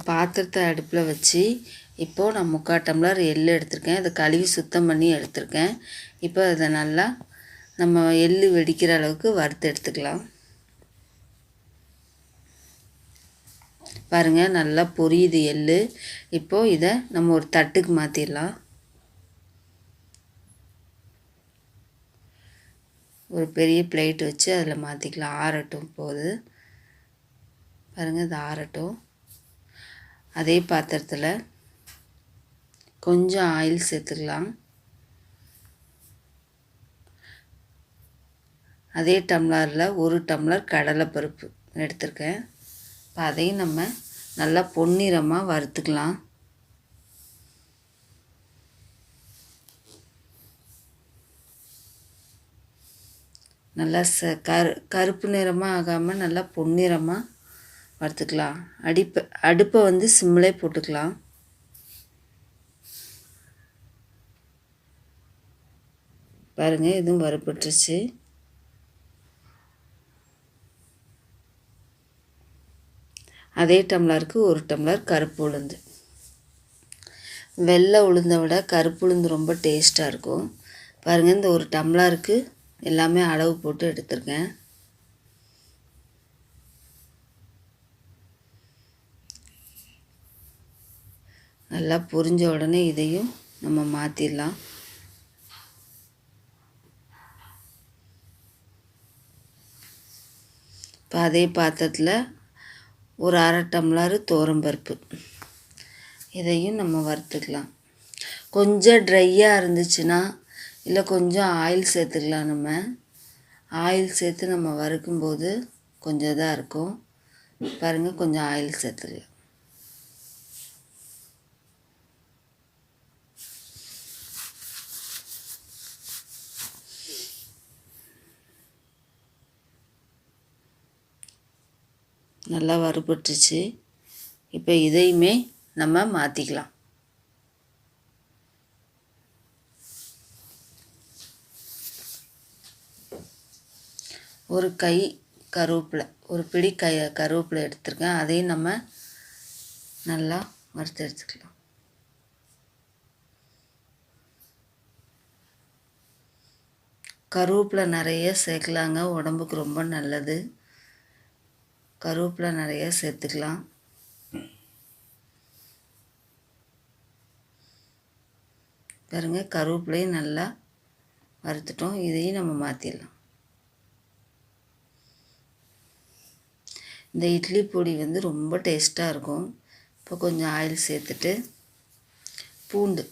பாத்திரத்தை அடுப்பில் வச்சு இப்போது நான் 3/4 டம்ளர் எள் எடுத்திருக்கேன். அதை கழுவி சுத்தம் பண்ணி எடுத்திருக்கேன். இப்போ அதை நல்லா நம்ம எள் வெடிக்கிற அளவுக்கு வறுத்து எடுத்துக்கலாம். பாருங்கள், நல்லா பொரியுது எள். இப்போது இதை நம்ம ஒரு தட்டுக்கு மாற்றிடலாம். ஒரு பெரிய பிளேட் வச்சு அதில் மாற்றிக்கலாம். ஆறட்டும் போது பாருங்கள், இது ஆறட்டும். அதே பாத்திரத்தில் கொஞ்சம் ஆயில் சேர்த்துக்கலாம். அதே டம்ளரில் 1 டம்ளர் கடலைப்பருப்பு எடுத்திருக்கேன். இப்போ அதையும் நம்ம நல்லா பொன்னிறமாக வறுத்துக்கலாம். நல்லா கருப்பு நிறமாக ஆகாமல் நல்லா பொன்னிறமாக வறுத்துக்கலாம். அடுப்பை வந்து சிம்மிலே போட்டுக்கலாம். பாருங்கள், இதுவும் வறுபட்டுருச்சு. அதே டம்ளருக்கு 1 டம்ளர் கருப்பு உளுந்து. வெள்ளை உளுந்தை விட கருப்பு உளுந்து ரொம்ப டேஸ்ட்டாக இருக்கும். பாருங்கள், இந்த 1 டம்ளருக்கு எல்லாமே அளவு போட்டு எடுத்துருக்கேன். நல்லா பொரிஞ்ச உடனே இதையும் நம்ம மாற்றிடலாம். இப்போ அதே பாத்திரத்தில் ஒரு 1/2 டம்ளர் துவரம்பருப்பு, இதையும் நம்ம வறுத்துக்கலாம். கொஞ்சம் ட்ரையாக இருந்துச்சுன்னா இல்லை கொஞ்சம் ஆயில் சேர்த்துக்கலாம். நம்ம ஆயில் சேர்த்து நம்ம வறுக்கும்போது கொஞ்சம் இதாக இருக்கும். பாருங்கள், கொஞ்சம் ஆயில் சேர்த்துக்கலாம். நல்லா வறுபட்டுச்சு. இப்போ இதையுமே நம்ம மாற்றிக்கலாம். ஒரு கை கருவேப்பிலை, ஒரு பிடி கருவேப்பிலை எடுத்துருக்கேன். அதையும் நம்ம நல்லா வறுத்து எடுத்துக்கலாம். கருவேப்பிலை நிறைய சேர்க்கலாங்க, உடம்புக்கு ரொம்ப நல்லது. கருவேப்பிலை நிறைய சேர்த்துக்கலாம். பாருங்க, கருவேப்பிலையும் நல்லா வறுத்துட்டோம். இதையும் நம்ம மாற்றிடலாம். இந்த இட்லி பொடி வந்து ரொம்ப டேஸ்ட்டாக இருக்கும். இப்போ கொஞ்சம் ஆயில் சேர்த்துட்டு பூண்டு,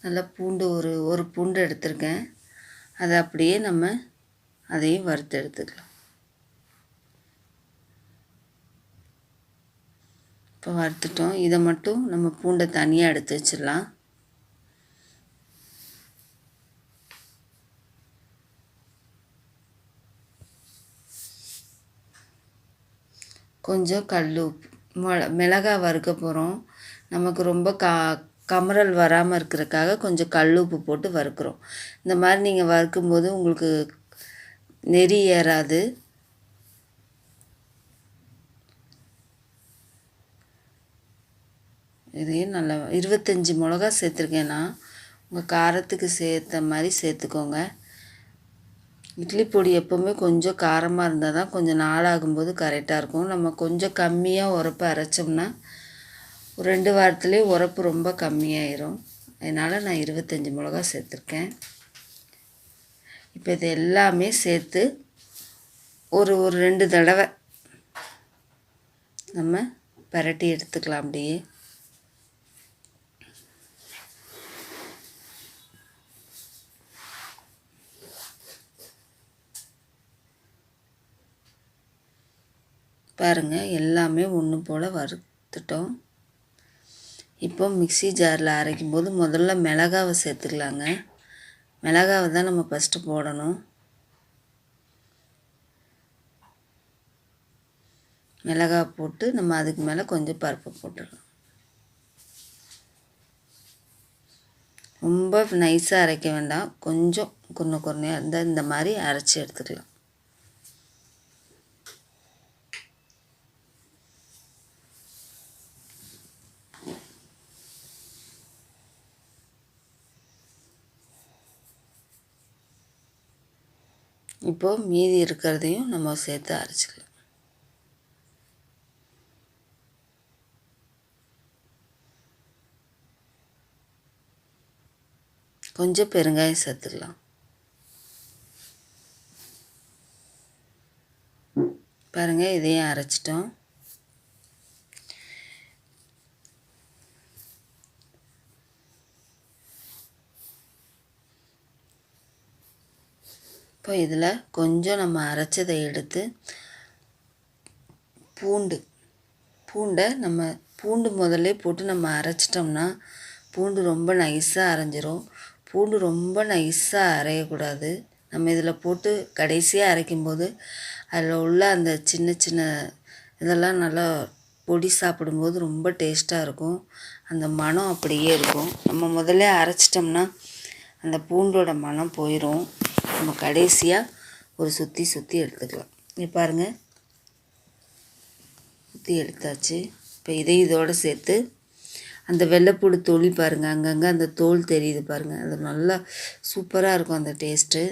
நல்லா பூண்டு ஒரு பூண்டு எடுத்திருக்கேன். அதை அப்படியே நம்ம அதையும் வறுத்து எடுத்துக்கலாம். இப்போ வறுத்துட்டோம். இதை மட்டும் நம்ம பூண்டை தனியாக எடுத்து வச்சிடலாம். கொஞ்சம் கல் உப்பு, மிளகாய் வறுக்க போகிறோம். நமக்கு ரொம்ப கமறல் வராமல் இருக்கிறதுக்காக கொஞ்சம் கல் உப்பு போட்டு வறுக்கிறோம். இந்த மாதிரி நீங்கள் வறுக்கும்போது உங்களுக்கு நெறி ஏறாது. இதையும் நல்லா 25 மிளகா சேர்த்துருக்கேன்னா உங்கள் காரத்துக்கு சேர்த்த மாதிரி சேர்த்துக்கோங்க. இட்லி பொடி எப்போவுமே கொஞ்சம் காரமாக இருந்தால் தான் கொஞ்சம் நாளாகும்போது கரெக்டாக இருக்கும். நம்ம கொஞ்சம் கம்மியாக உரப்பு அரைச்சோம்னா ஒரு 2 வாரத்துலேயே உரப்பு ரொம்ப கம்மியாயிரும். அதனால் நான் 25 மிளகா சேர்த்துருக்கேன். இப்போ இது எல்லாமே சேர்த்து ஒரு 2 தடவை நம்ம பரட்டி எடுத்துக்கலாம். அப்படியே பாருங்கள், எல்லாமே ஒன்று போல் வறுத்துட்டோம். இப்போ மிக்ஸி ஜாரில் அரைக்கும் போது முதல்ல மிளகாவை சேர்த்துக்கலாங்க. மிளகாவை தான் நம்ம ஃபஸ்ட்டு போடணும். மிளகாய் போட்டு நம்ம அதுக்கு மேலே கொஞ்சம் பருப்பு போட்டுடலாம். ரொம்ப நைஸாக அரைக்க வேண்டாம், கொஞ்சம் குறையாக இருந்தால் இந்த மாதிரி அரைச்சி எடுத்துக்கலாம். இப்போது மீதி இருக்கிறதையும் நம்ம சேர்த்து அரைச்சிக்கலாம். கொஞ்சம் பெருங்காயம் சேர்த்துக்கலாம். பாருங்கள், இதையும் அரைச்சிட்டோம். இப்போ இதில் கொஞ்சம் நம்ம அரைச்சதை எடுத்து பூண்டு முதல்ல போட்டு நம்ம அரைச்சிட்டோம்னா பூண்டு ரொம்ப நைஸாக அரைஞ்சிரும். பூண்டு ரொம்ப நைஸாக அரையக்கூடாது. நம்ம இதில் போட்டு கடைசியாக அரைக்கும்போது அதில் உள்ள அந்த சின்ன சின்ன இதெல்லாம் நல்லா பொடி சாப்பிடும்போது ரொம்ப டேஸ்ட்டாக இருக்கும். அந்த மணம் அப்படியே இருக்கும். நம்ம முதல்ல அரைச்சிட்டோம்னா அந்த பூண்டோட மணம் போயிடும். நம்ம கடைசியாக ஒரு சுற்றி எடுத்துக்கலாம். இங்கே பாருங்கள், சுற்றி எடுத்தாச்சு. இப்போ இதோடு சேர்த்து அந்த வெள்ளைப்பூடு தோல் பாருங்கள், அங்கங்கே அந்த தோல் தெரியுது பாருங்கள். அது நல்லா சூப்பராக இருக்கும் அந்த டேஸ்ட்டு.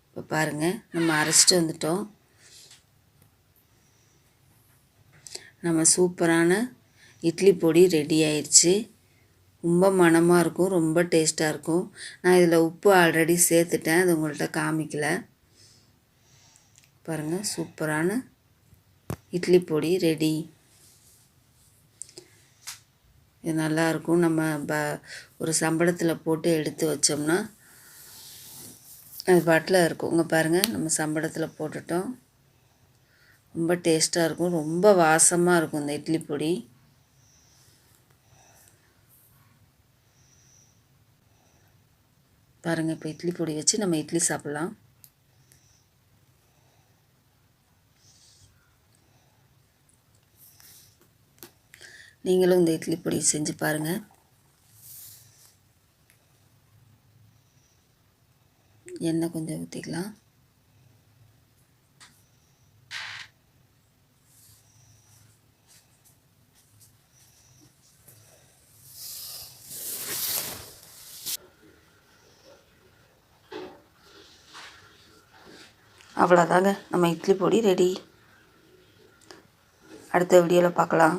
இப்போ பாருங்கள், நம்ம அரைச்சிட்டு வந்துட்டோம். நம்ம சூப்பரான இட்லி பொடி ரெடி ஆயிடுச்சு. ரொம்ப மணமாக இருக்கும், ரொம்ப டேஸ்ட்டாக இருக்கும். நான் இதில் உப்பு ஆல்ரெடி சேர்த்துட்டேன், அது உங்கள்கிட்ட காமிக்கல. பாருங்கள், சூப்பரான இட்லி பொடி ரெடி. இது நல்லாயிருக்கும். நம்ம ஒரு சம்பளத்தில் போட்டு எடுத்து வச்சோம்னா அது பாட்டில் இருக்கும். இங்கே பாருங்கள், நம்ம சம்பளத்தில் போட்டுட்டோம். ரொம்ப டேஸ்ட்டாக இருக்கும், ரொம்ப வாசமாக இருக்கும் இந்த இட்லி பொடி. பாருங்கள், இப்போ இட்லி பொடி வச்சு நம்ம இட்லி சாப்பிட்லாம். நீங்களும் இந்த இட்லி பொடி செஞ்சு பாருங்கள். எண்ணெய் கொஞ்சம் ஊற்றிக்கலாம். அவ்வளோதாங்க, நம்ம இட்லி பொடி ரெடி. அடுத்த வீடியோவில் பார்க்கலாம்.